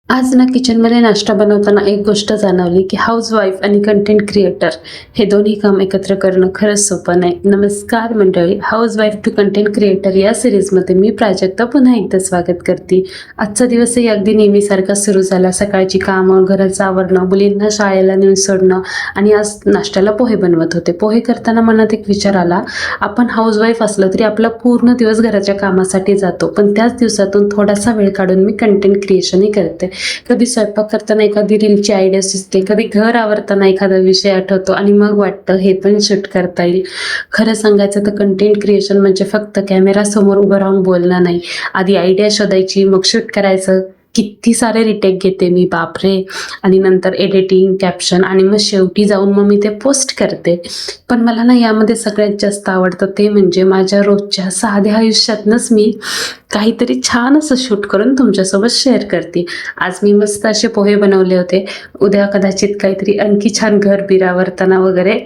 आज ना किचनमध्ये नाश्ता बनवताना एक गोष्ट जाणवली की हाऊसवाईफ आणि कंटेंट क्रिएटर हे दोन्ही काम एकत्र करणं खरंच सोपं नाही. नमस्कार मंडळी, हाऊसवाईफ टू कंटेंट क्रिएटर या सिरीजमध्ये मी प्राजक्ता पुन्हा एकदा स्वागत करते. आजचा दिवसही अगदी नेहमीसारखा सुरू झाला. सकाळची कामं, घराचं आवरणं, मुलींना शाळेला नेऊन सोडणं आणि आज नाश्त्याला पोहे बनवत होते. पोहे करताना मनात एक विचार आला, आपण हाऊसवाईफ असलो तरी आपला पूर्ण दिवस घराच्या कामासाठी जातो, पण त्याच दिवसातून थोडासा वेळ काढून मी कंटेंट क्रिएशनही करते. कधी स्वयंपाक करताना एखादी रीलची आयडिया सुचते, कधी घर आवरताना एखादा विषय आठवतो आणि मग वाटतं हे पण शूट करता येईल. खरं सांगायचं तर कंटेंट क्रिएशन म्हणजे फक्त कॅमेरा समोर उभं राहून बोलणं नाही. आधी आयडिया शोधायची, मग शूट करायचं. किती सारे रिटेक घेते मी, बापरे. आणि नंतर एडिटिंग, कॅप्शन आणि मग शेवटी जाऊन मग मी ते पोस्ट करते. पण मला ना यामध्ये सगळ्यात जास्त आवडतं ते म्हणजे माझ्या रोजच्या साध्या आयुष्यातनंच मी काहीतरी छान असं शूट करून तुमच्यासोबत शेअर करते. आज मी मस्त असे पोहे बनवले होते. उद्या कदाचित काहीतरी आणखी छान घर बिरावरताना वगैरे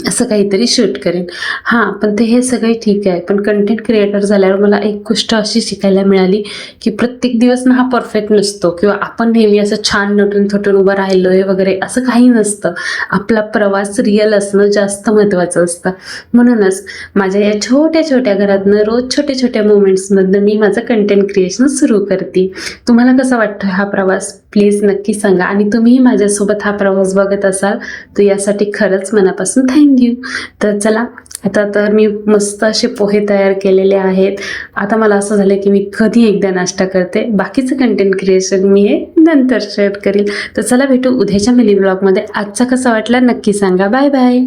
असं काहीतरी शूट करेन. हां, पण ते हे सगळे ठीक आहे, पण कंटेंट क्रिएटर झाल्यावर मला एक गोष्ट अशी शिकायला मिळाली की प्रत्येक दिवस ना हा परफेक्ट नसतो किंवा आपण नेहमी असं छान नटून थटून उभं राहिलोय वगैरे असं काही नसतं. आपला प्रवास रिअल असणं जास्त महत्त्वाचं असतं. म्हणूनच माझ्या या छोट्या छोट्या घरातनं रोज छोट्या छोट्या मोमेंट्समधनं मी माझं कंटेंट क्रिएशन सुरू करते. तुम्हाला कसा वाटतो हा प्रवास? प्लीज नक्की सांगा. आणि तुम्हीही माझ्यासोबत हा प्रवास बघत असाल तर यासाठी खरंच मनापासून थँक्यू. तर चला, आता तर मी मस्त असे पोहे तयार केलेले आहेत. आता मला असं झालं की मी कधी एकदा नाश्ता करते. बाकीचं कंटेंट क्रिएशन मी हे नंतर शेअर करेल. तर चला भेटू उद्याच्या मिनी ब्लॉगमध्ये. आजचा कसा वाटला नक्की सांगा. Bye bye.